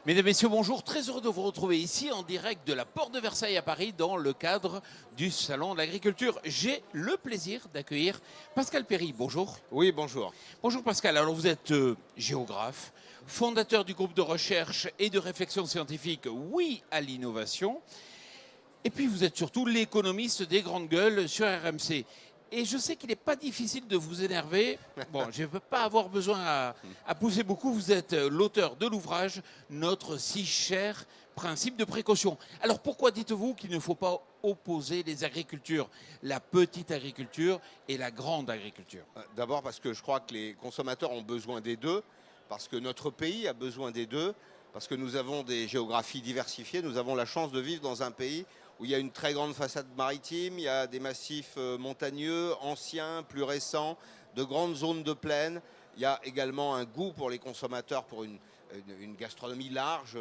Mesdames, Messieurs, bonjour. Très heureux de vous retrouver ici en direct de la Porte de Versailles à Paris dans le cadre du Salon de l'Agriculture. J'ai le plaisir d'accueillir Pascal Perry. Bonjour. Oui, bonjour. Bonjour Pascal. Alors vous êtes géographe, fondateur du groupe de recherche et de réflexion scientifique Oui à l'innovation. Et puis vous êtes surtout l'économiste des grandes gueules sur RMC. Et je sais qu'il n'est pas difficile de vous énerver. Bon, je ne veux pas avoir besoin à pousser beaucoup. Vous êtes l'auteur de l'ouvrage Notre si cher principe de précaution. Alors pourquoi dites-vous qu'il ne faut pas opposer les agricultures, la petite agriculture et la grande agriculture? D'abord parce que je crois que les consommateurs ont besoin des deux, parce que notre pays a besoin des deux, parce que nous avons des géographies diversifiées. Nous avons la chance de vivre dans un pays où il y a une très grande façade maritime, il y a des massifs montagneux, anciens, plus récents, de grandes zones de plaine. Il y a également un goût pour les consommateurs pour une gastronomie large,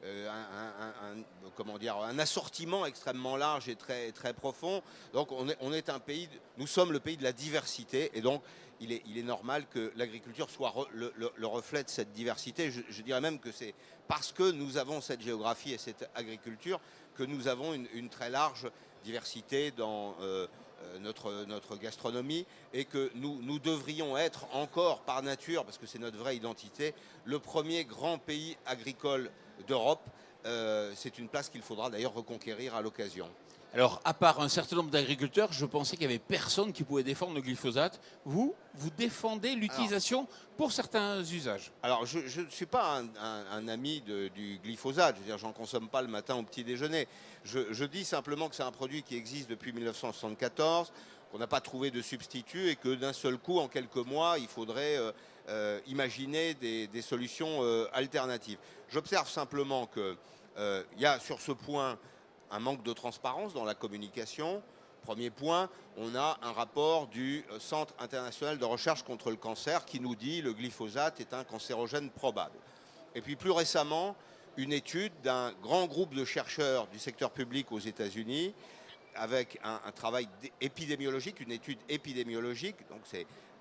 un assortiment extrêmement large et très profond. Donc nous sommes le pays de la diversité et donc il est normal que l'agriculture soit le reflet de cette diversité. Je dirais même que c'est parce que nous avons cette géographie et cette agriculture que nous avons une très large diversité dans notre gastronomie et que nous devrions être encore par nature, parce que c'est notre vraie identité, le premier grand pays agricole d'Europe. C'est une place qu'il faudra d'ailleurs reconquérir à l'occasion. Alors, à part un certain nombre d'agriculteurs, je pensais qu'il n'y avait personne qui pouvait défendre le glyphosate. Vous défendez l'utilisation pour certains usages. Alors, je ne suis pas un ami du glyphosate. Je veux dire, j'en consomme pas le matin au petit déjeuner. Je dis simplement que c'est un produit qui existe depuis 1974, qu'on n'a pas trouvé de substitut et que d'un seul coup, en quelques mois, il faudrait imaginer des solutions alternatives. J'observe simplement qu'il y a sur ce point un manque de transparence dans la communication. Premier point, on a un rapport du Centre international de recherche contre le cancer qui nous dit que le glyphosate est un cancérogène probable. Et puis plus récemment, une étude d'un grand groupe de chercheurs du secteur public aux États-Unis avec un travail épidémiologique, une étude épidémiologique. Donc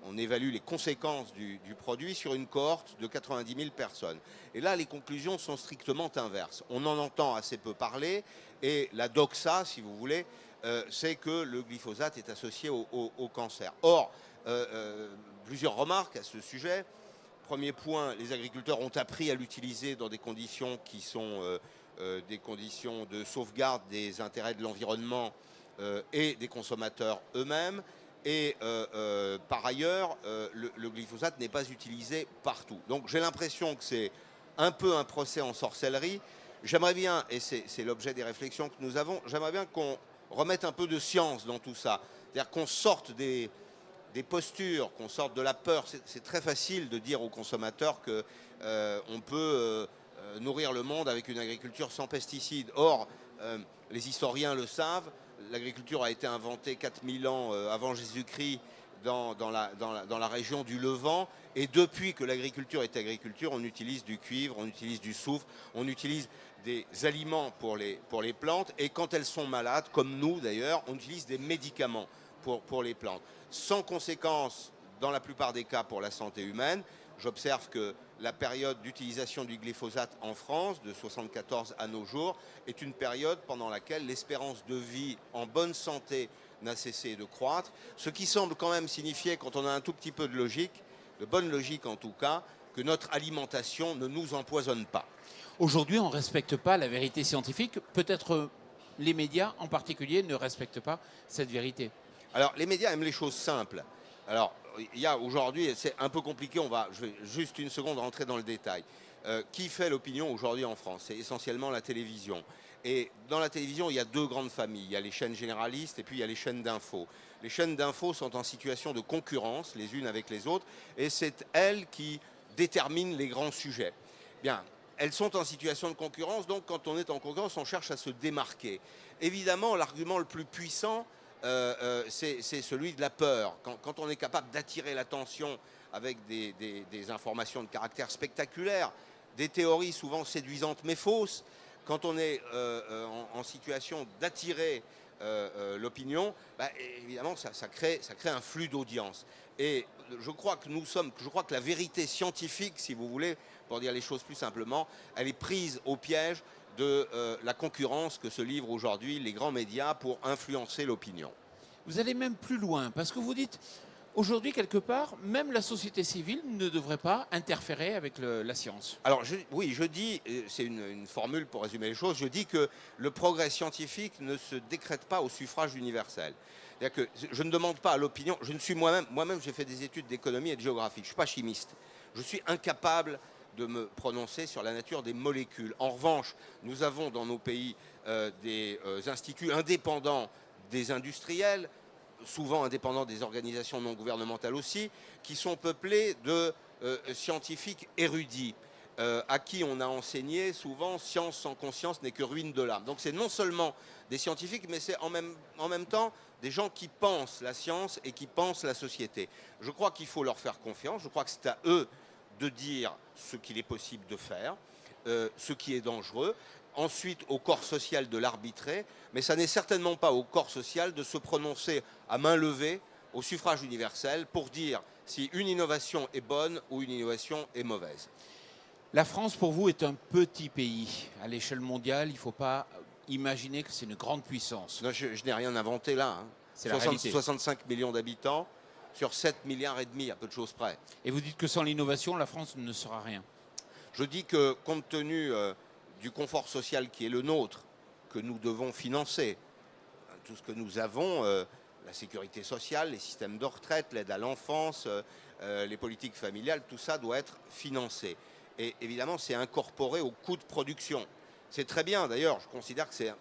on évalue les conséquences du produit sur une cohorte de 90 000 personnes. Et là, les conclusions sont strictement inverses. On en entend assez peu parler et la doxa, si vous voulez, c'est que le glyphosate est associé au cancer. Or, plusieurs remarques à ce sujet. Premier point, les agriculteurs ont appris à l'utiliser dans des conditions qui sont des conditions de sauvegarde des intérêts de l'environnement et des consommateurs eux-mêmes. Et par ailleurs, le glyphosate n'est pas utilisé partout. Donc j'ai l'impression que c'est un peu un procès en sorcellerie. J'aimerais bien, et c'est l'objet des réflexions que nous avons, j'aimerais bien qu'on remette un peu de science dans tout ça. C'est-à-dire qu'on sorte des postures, qu'on sorte de la peur. C'est très facile de dire aux consommateurs qu'on peut nourrir le monde avec une agriculture sans pesticides. Or, les historiens le savent, l'agriculture a été inventée 4000 ans avant Jésus-Christ dans la région du Levant. Et depuis que l'agriculture est agriculture, on utilise du cuivre, on utilise du soufre, on utilise des aliments pour les plantes. Et quand elles sont malades, comme nous d'ailleurs, on utilise des médicaments pour les plantes. Sans conséquence, dans la plupart des cas, pour la santé humaine. J'observe que la période d'utilisation du glyphosate en France, de 1974 à nos jours, est une période pendant laquelle l'espérance de vie en bonne santé n'a cessé de croître, ce qui semble quand même signifier, quand on a un tout petit peu de logique, de bonne logique en tout cas, que notre alimentation ne nous empoisonne pas. Aujourd'hui, on ne respecte pas la vérité scientifique. Peut-être les médias en particulier ne respectent pas cette vérité. Alors, les médias aiment les choses simples. Alors, il y a aujourd'hui, c'est un peu compliqué, je vais juste une seconde rentrer dans le détail. Qui fait l'opinion aujourd'hui en France? C'est essentiellement la télévision. Et dans la télévision, il y a deux grandes familles. Il y a les chaînes généralistes et puis il y a les chaînes d'infos. Les chaînes d'infos sont en situation de concurrence les unes avec les autres et c'est elles qui déterminent les grands sujets. Bien, elles sont en situation de concurrence, donc quand on est en concurrence, on cherche à se démarquer. Évidemment, l'argument le plus puissant, c'est celui de la peur. Quand on est capable d'attirer l'attention avec des informations de caractère spectaculaire, des théories souvent séduisantes mais fausses, quand on est en situation d'attirer l'opinion, évidemment ça crée un flux d'audience. Et je crois que la vérité scientifique, si vous voulez, pour dire les choses plus simplement, elle est prise au piège de la concurrence que se livrent aujourd'hui les grands médias pour influencer l'opinion. Vous allez même plus loin, parce que vous dites, aujourd'hui, quelque part, même la société civile ne devrait pas interférer avec la science. Alors oui, je dis, c'est une formule pour résumer les choses, je dis que le progrès scientifique ne se décrète pas au suffrage universel. C'est-à-dire que je ne demande pas à l'opinion, je ne suis moi-même j'ai fait des études d'économie et de géographie, je ne suis pas chimiste. Je suis incapable de me prononcer sur la nature des molécules. En revanche, nous avons dans nos pays des instituts indépendants des industriels, souvent indépendants des organisations non gouvernementales aussi, qui sont peuplés de scientifiques érudits, à qui on a enseigné souvent science sans conscience n'est que ruine de l'âme. Donc c'est non seulement des scientifiques, mais c'est en même temps des gens qui pensent la science et qui pensent la société. Je crois qu'il faut leur faire confiance, je crois que c'est à eux de dire ce qu'il est possible de faire, ce qui est dangereux, ensuite au corps social de l'arbitrer, mais ça n'est certainement pas au corps social de se prononcer à main levée au suffrage universel pour dire si une innovation est bonne ou une innovation est mauvaise. La France, pour vous, est un petit pays. À l'échelle mondiale, il ne faut pas imaginer que c'est une grande puissance. Non, je n'ai rien inventé là. Hein. C'est la réalité. 65 millions d'habitants sur 7 milliards et demi, à peu de choses près. Et vous dites que sans l'innovation, la France ne sera rien. Je dis que compte tenu du confort social qui est le nôtre, que nous devons financer, tout ce que nous avons, la sécurité sociale, les systèmes de retraite, l'aide à l'enfance, les politiques familiales, tout ça doit être financé. Et évidemment, c'est incorporé au coût de production. C'est très bien, d'ailleurs, je considère que c'est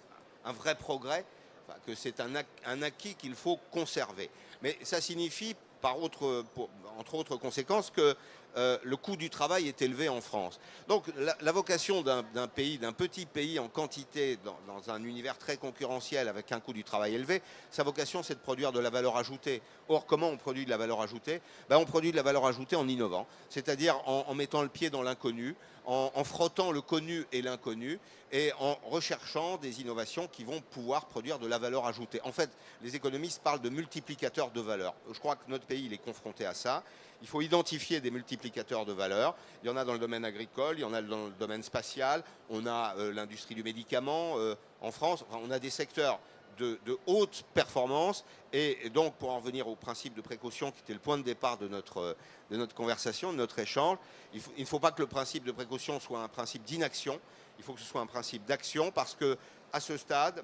un vrai progrès, enfin, que c'est un acquis qu'il faut conserver. Mais ça signifie, entre autres conséquences, que le coût du travail est élevé en France. Donc la vocation d'un petit pays en quantité, dans un univers très concurrentiel avec un coût du travail élevé, sa vocation c'est de produire de la valeur ajoutée. Or, comment on produit de la valeur ajoutée? On produit de la valeur ajoutée en innovant, c'est-à-dire en mettant le pied dans l'inconnu, en frottant le connu et l'inconnu, et en recherchant des innovations qui vont pouvoir produire de la valeur ajoutée. En fait, les économistes parlent de multiplicateurs de valeur. Je crois que notre pays il est confronté à ça. Il faut identifier des multiplicateurs de valeur. Il y en a dans le domaine agricole, il y en a dans le domaine spatial, on a l'industrie du médicament en France. Enfin, on a des secteurs de haute performance. Et donc, pour en revenir au principe de précaution qui était le point de départ de notre conversation, de notre échange, il ne faut pas que le principe de précaution soit un principe d'inaction. Il faut que ce soit un principe d'action parce que, à ce stade,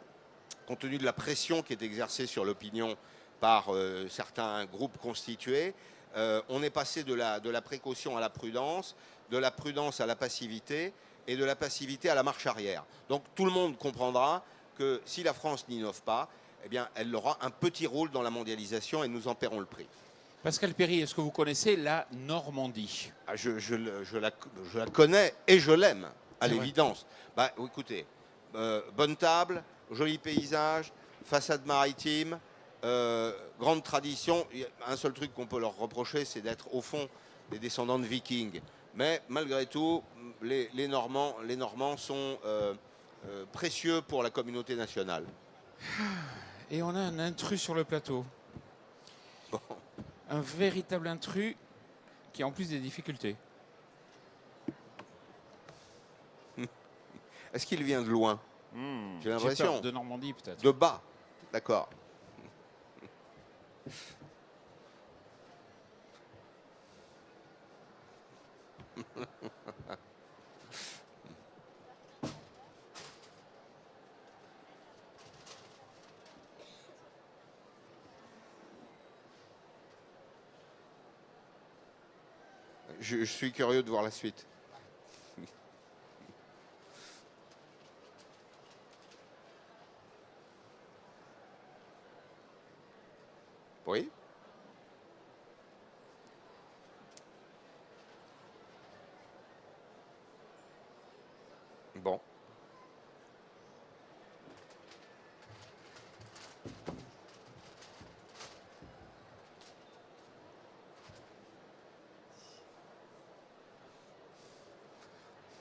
compte tenu de la pression qui est exercée sur l'opinion par certains groupes constitués, on est passé de la précaution à la prudence, de la prudence à la passivité et de la passivité à la marche arrière. Donc tout le monde comprendra que si la France n'innove pas, eh bien, elle aura un petit rôle dans la mondialisation et nous en paierons le prix. Pascal Perry, est-ce que vous connaissez la Normandie? Je la connais et je l'aime, à l'évidence. Écoutez, bonne table, joli paysage, façade maritime, grande tradition. Un seul truc qu'on peut leur reprocher, c'est d'être au fond des descendants de Vikings. Mais malgré tout, les Normands sont précieux pour la communauté nationale. Et on a un intrus sur le plateau. Bon. Un véritable intrus qui a en plus des difficultés. Est-ce qu'il vient de loin? J'ai l'impression. De Normandie peut-être. De bas, d'accord. Je suis curieux de voir la suite. Oui? Bon.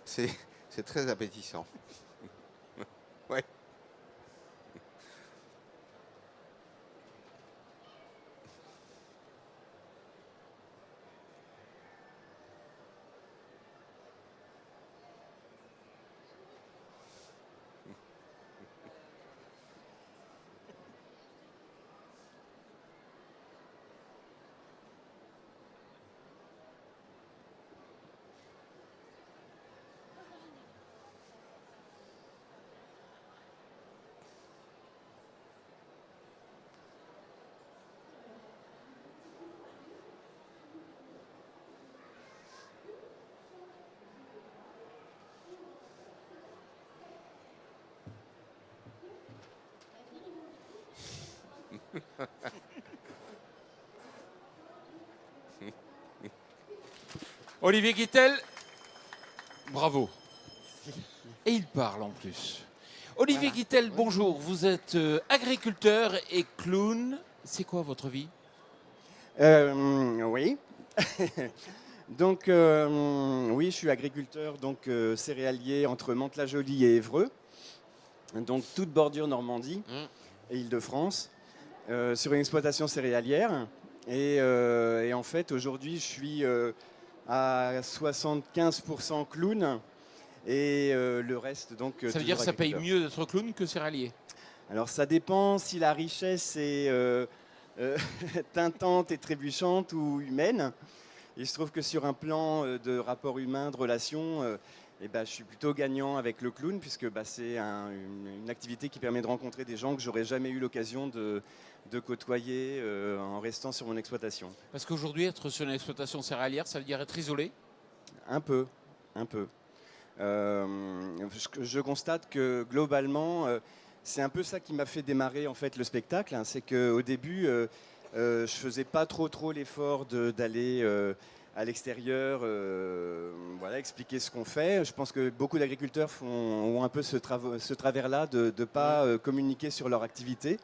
C'est très appétissant. Ouais. Olivier Guittel, bravo. Et il parle en plus. Olivier Guittel, bonjour. Vous êtes agriculteur et clown. C'est quoi votre vie? Oui. Donc, oui, je suis agriculteur, donc céréalier entre Mantes-la-Jolie et Évreux. Donc, toute bordure Normandie et Île-de-France, sur une exploitation céréalière. Et en fait, aujourd'hui, je suis à 75% clown et le reste, donc. Ça veut dire que ça paye mieux d'être clown que céréalier? Alors, ça dépend si la richesse est teintante et trébuchante ou humaine. Il se trouve que sur un plan de rapport humain, de relation, je suis plutôt gagnant avec le clown, puisque c'est une activité qui permet de rencontrer des gens que j'aurais jamais eu l'occasion de côtoyer en restant sur mon exploitation. Parce qu'aujourd'hui, être sur une exploitation céréalière, ça veut dire être isolé? Un peu, un peu. Je constate que globalement, c'est un peu ça qui m'a fait démarrer en fait le spectacle. C'est qu'au début, je faisais pas trop l'effort d'aller à l'extérieur, expliquer ce qu'on fait. Je pense que beaucoup d'agriculteurs ont un peu ce travers-là de ne pas communiquer sur leur activité.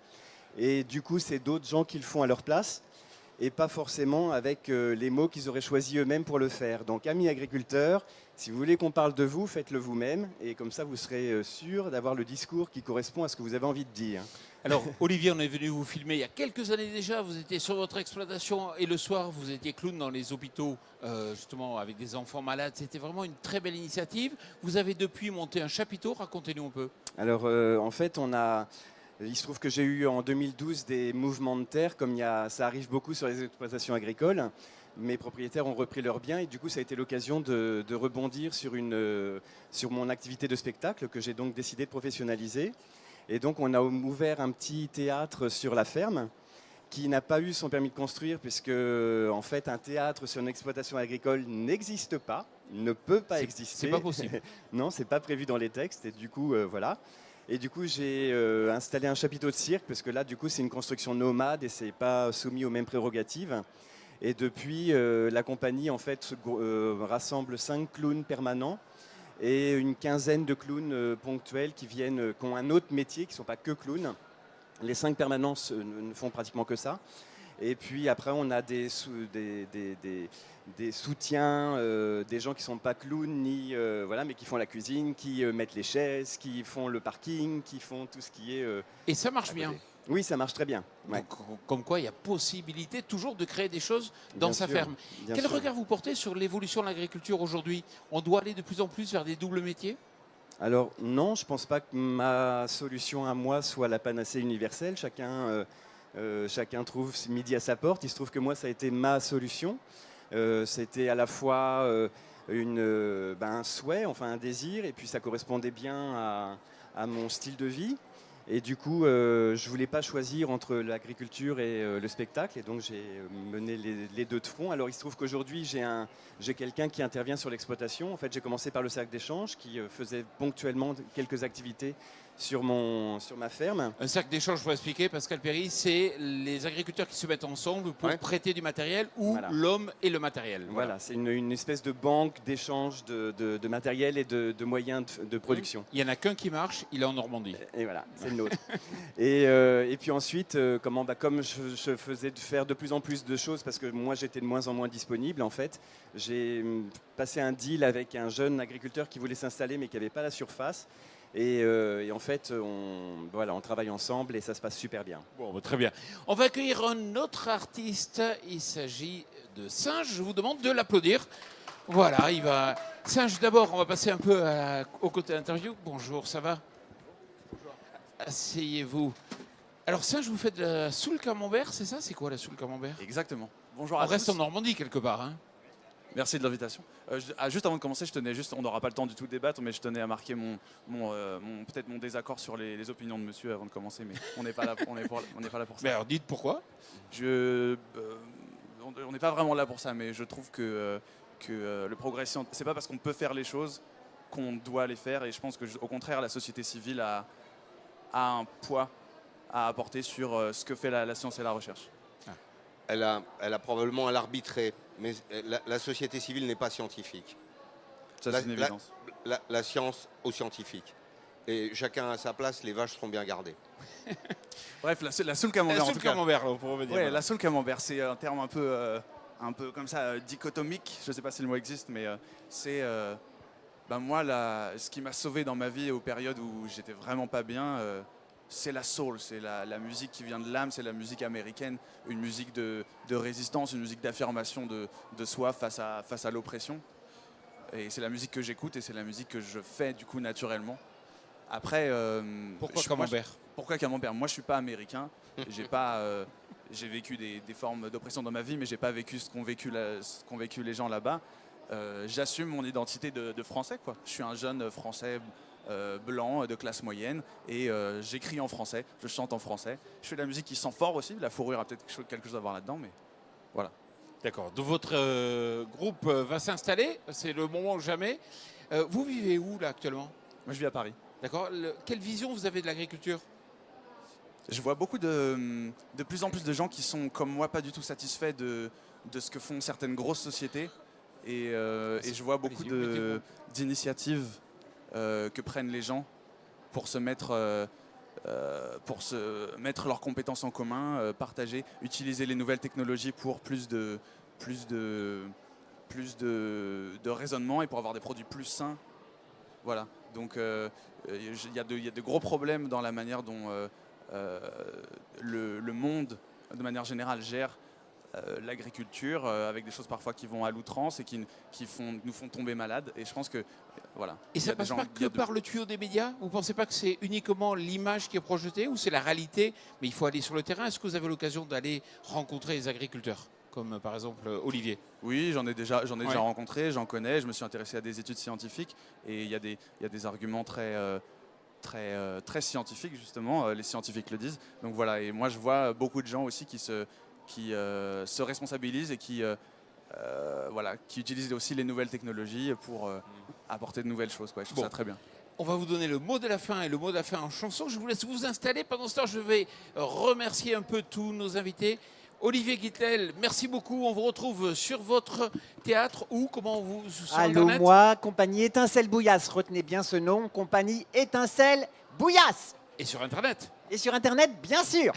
Et du coup, c'est d'autres gens qui le font à leur place et pas forcément avec les mots qu'ils auraient choisis eux-mêmes pour le faire. Donc, amis agriculteurs, si vous voulez qu'on parle de vous, faites-le vous-même. Et comme ça, vous serez sûr d'avoir le discours qui correspond à ce que vous avez envie de dire. Alors, Olivier, on est venu vous filmer il y a quelques années déjà. Vous étiez sur votre exploitation et le soir, vous étiez clown dans les hôpitaux, justement, avec des enfants malades. C'était vraiment une très belle initiative. Vous avez depuis monté un chapiteau. Racontez-nous un peu. Alors, en fait, il se trouve que j'ai eu en 2012 des mouvements de terre, comme ça arrive beaucoup sur les exploitations agricoles. Mes propriétaires ont repris leurs biens et du coup, ça a été l'occasion de rebondir sur mon activité de spectacle que j'ai donc décidé de professionnaliser. Et donc, on a ouvert un petit théâtre sur la ferme qui n'a pas eu son permis de construire puisque, en fait, un théâtre sur une exploitation agricole n'existe pas, il ne peut pas exister. C'est pas possible. Non, c'est pas prévu dans les textes et du coup, voilà. Et du coup, j'ai installé un chapiteau de cirque parce que là, du coup, c'est une construction nomade et c'est pas soumis aux mêmes prérogatives. Et depuis, la compagnie, en fait, rassemble 5 clowns permanents et une quinzaine de clowns ponctuels qui ont un autre métier, qui ne sont pas que clowns. Les 5 permanents ne font pratiquement que ça. Et puis après, on a des soutiens, des gens qui ne sont pas clowns, mais qui font la cuisine, qui mettent les chaises, qui font le parking, qui font tout ce qui est... Et ça marche bien. Oui, ça marche très bien. Ouais. Donc, comme quoi, il y a possibilité toujours de créer des choses dans Bien sa sûr, ferme. bien Quel sûr. regard vous portez sur l'évolution de l'agriculture aujourd'hui? On doit aller de plus en plus vers des doubles métiers? Alors non, je ne pense pas que ma solution à moi soit la panacée universelle. Chacun trouve midi à sa porte. Il se trouve que moi, ça a été ma solution. C'était à la fois un souhait, enfin un désir, et puis ça correspondait bien à mon style de vie. Et du coup, je ne voulais pas choisir entre l'agriculture et le spectacle, et donc j'ai mené les deux de front. Alors il se trouve qu'aujourd'hui, j'ai quelqu'un qui intervient sur l'exploitation. En fait, j'ai commencé par le cercle d'échange, qui faisait ponctuellement quelques activités sur ma ferme. Un cercle d'échange, pour expliquer, Pascal Perry, c'est les agriculteurs qui se mettent ensemble pour prêter du matériel ou l'homme et le matériel. Voilà, c'est une espèce de banque d'échange de matériel et de moyens de production. Il n'y en a qu'un qui marche, il est en Normandie. Et voilà, c'est le nôtre. et puis ensuite, comme je faisais faire de plus en plus de choses, parce que moi j'étais de moins en moins disponible, en fait, j'ai passé un deal avec un jeune agriculteur qui voulait s'installer mais qui n'avait pas la surface. Et en fait, on travaille ensemble et ça se passe super bien. Bon, très bien. On va accueillir un autre artiste. Il s'agit de Singe. Je vous demande de l'applaudir. Voilà, il va. Singe, d'abord, on va passer un peu au côté interview. Bonjour, ça va? Bonjour. Asseyez-vous. Alors, Singe, vous faites de la soule camembert, c'est ça? C'est quoi la soule camembert? Exactement. Bonjour à On tous. reste en Normandie quelque part, hein? Merci de l'invitation. Juste avant de commencer, on n'aura pas le temps du tout de débattre, mais je tenais à marquer peut-être mon désaccord sur les opinions de monsieur avant de commencer, mais on n'est pas là, on n'est pas là pour ça. Mais alors dites pourquoi? On n'est pas vraiment là pour ça, mais je trouve que le progrès scientifique, c'est pas parce qu'on peut faire les choses qu'on doit les faire, et je pense que au contraire, la société civile a un poids à apporter sur ce que fait la science et la recherche. Elle a probablement à l'arbitrer, mais la société civile n'est pas scientifique. Ça, c'est une évidence. La science aux scientifiques. Et chacun à sa place, les vaches seront bien gardées. Bref, la soul camembert, en tout cas. pour revenir. Ouais, la soul camembert, c'est un terme un peu comme ça, dichotomique. Je ne sais pas si le mot existe, mais c'est moi, ce qui m'a sauvé dans ma vie aux périodes où j'étais vraiment pas bien, c'est la soul, c'est la musique qui vient de l'âme, c'est la musique américaine, une musique de résistance, une musique d'affirmation de soi face à l'oppression. Et c'est la musique que j'écoute et c'est la musique que je fais du coup naturellement. Après, Pourquoi camembert? Pourquoi camembert? Moi, je suis pas américain. J'ai vécu des formes d'oppression dans ma vie, mais j'ai pas vécu ce qu'ont vécu les gens là-bas. J'assume mon identité de français, quoi. Je suis un jeune français blanc de classe moyenne et j'écris en français, je chante en français. Je fais de la musique qui sent fort aussi. La fourrure a peut-être quelque chose à voir là-dedans, mais voilà. D'accord. Donc votre groupe va s'installer. C'est le moment ou jamais. Vous vivez où là actuellement? Moi, je vis à Paris. D'accord. Quelle vision vous avez de l'agriculture? Je vois beaucoup de plus en plus de gens qui sont, comme moi, pas du tout satisfaits de ce que font certaines grosses sociétés. Et je vois beaucoup d'initiatives que prennent les gens pour se mettre leurs compétences en commun, partager, utiliser les nouvelles technologies pour plus de raisonnement et pour avoir des produits plus sains. Voilà. Donc il y a de gros problèmes dans la manière dont le monde, de manière générale, gère l'agriculture, avec des choses parfois qui vont à l'outrance et qui nous font tomber malades. Et je pense que voilà. Et ça passe pas que par le tuyau des médias? Vous ne pensez pas que c'est uniquement l'image qui est projetée ou c'est la réalité? Mais il faut aller sur le terrain. Est-ce que vous avez l'occasion d'aller rencontrer les agriculteurs, comme par exemple Olivier? Oui, j'en ai déjà rencontré, j'en connais. Je me suis intéressé à des études scientifiques et il y a des arguments très scientifiques, justement. Les scientifiques le disent. Donc voilà. Et moi, je vois beaucoup de gens aussi qui se responsabilisent et qui utilisent aussi les nouvelles technologies pour apporter de nouvelles choses, quoi. Je trouve ça très bien. On va vous donner le mot de la fin et le mot de la fin en chanson. Je vous laisse vous installer. Pendant ce temps, je vais remercier un peu tous nos invités. Olivier Guittel, merci beaucoup. On vous retrouve sur votre théâtre ou comment vous sur Allô, Internet? moi, compagnie Étincelle Bouillasse. Retenez bien ce nom, compagnie Étincelle Bouillasse. Et sur Internet. Et sur Internet, bien sûr.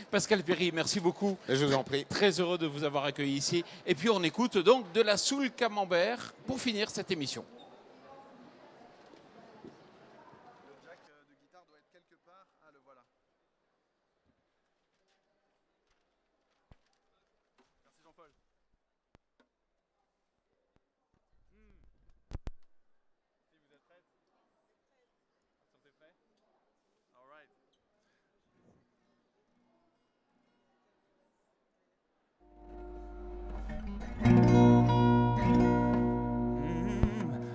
Pascal Perry, merci beaucoup. Et je vous en prie. Très heureux de vous avoir accueilli ici. Et puis on écoute donc de la soul camembert pour finir cette émission. Le jack de guitare doit être quelque part. Ah, le voilà. Merci Jean-Paul. Si vous êtes prêts? Sont prêts? All right.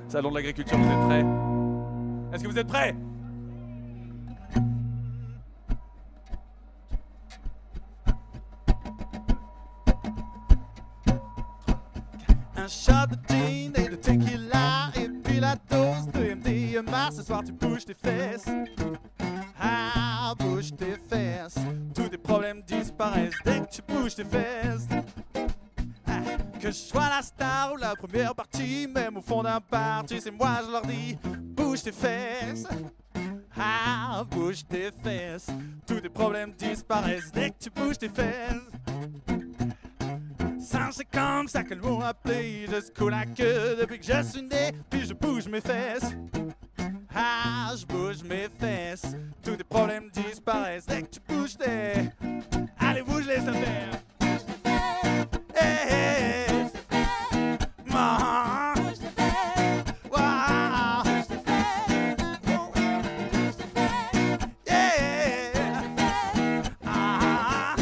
Salon de l'agriculture, vous êtes prêts? Est-ce que vous êtes prêts? Un shot de gin et de tequila et puis la dose de MDMA. Ce soir tu bouges tes fesses. Ah, bouge tes fesses. Tous tes problèmes disparaissent dès que tu bouges tes fesses. Que je sois la star ou la première partie, même au fond d'un party, c'est moi je leur dis, bouge tes fesses. Ah, bouge tes fesses. Tous tes problèmes disparaissent dès que tu bouges tes fesses. Ça c'est comme ça que le mot appelé. Je secoue la queue depuis que je suis né, puis je bouge mes fesses. Ah, je bouge mes fesses. Tous tes problèmes disparaissent dès que tu bouges tes... Allez, bouge les affaires. Hey, hey, hey. Ma. Wow. Yeah. Ah.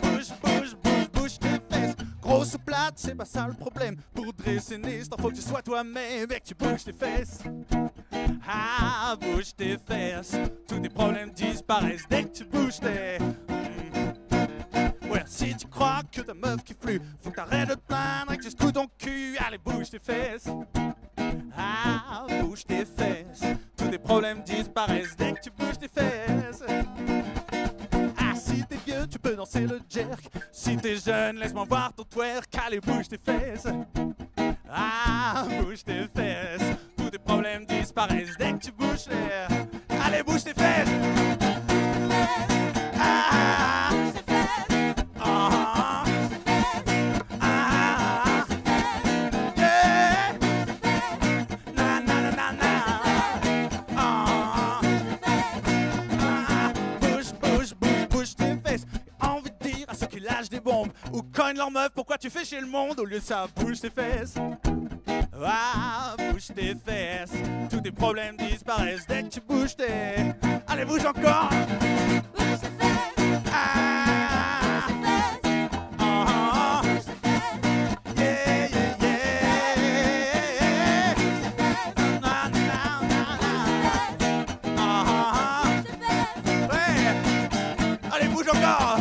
Bouge tes fesses. Grosse ou plate, c'est pas ça le problème. Pour dresser sinistre, faut que tu sois toi-même et que tu bouges tes fesses. Ah, bouge tes fesses. Tous tes problèmes disparaissent dès que tu bouges tes... Ouais, si tu crois que ta meuf kiffe plus, faut que t'arrêtes de te plaindre et que tu secoues ton cul. Allez, bouge tes fesses. Ah, bouge tes fesses. Tous tes problèmes disparaissent dès que tu bouges tes fesses. c'est le jerk. Si t'es jeune, laisse-moi voir ton twerk. Allez, bouge tes fesses. Ah, bouge tes fesses. Tous tes problèmes disparaissent dès que tu bouges les... Allez, bouge tes fesses. Ah, ah, ah, yeah. Na, na, na, na, na. Ah, ah, bouge, bouge, bouge, bouge tes fesses. Envie de dire à ceux qui lâchent des bombes ou cognent leur meuf, pourquoi tu fais chier le monde? Au lieu de ça, bouge tes fesses. Ah, bouge tes fesses. Tous tes problèmes disparaissent dès que tu bouges tes... Allez, bouge encore. Ah, ah, yeah, yeah, yeah. Na, na, na, na. Ah, ouais. Allez, bouge encore.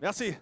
Merci.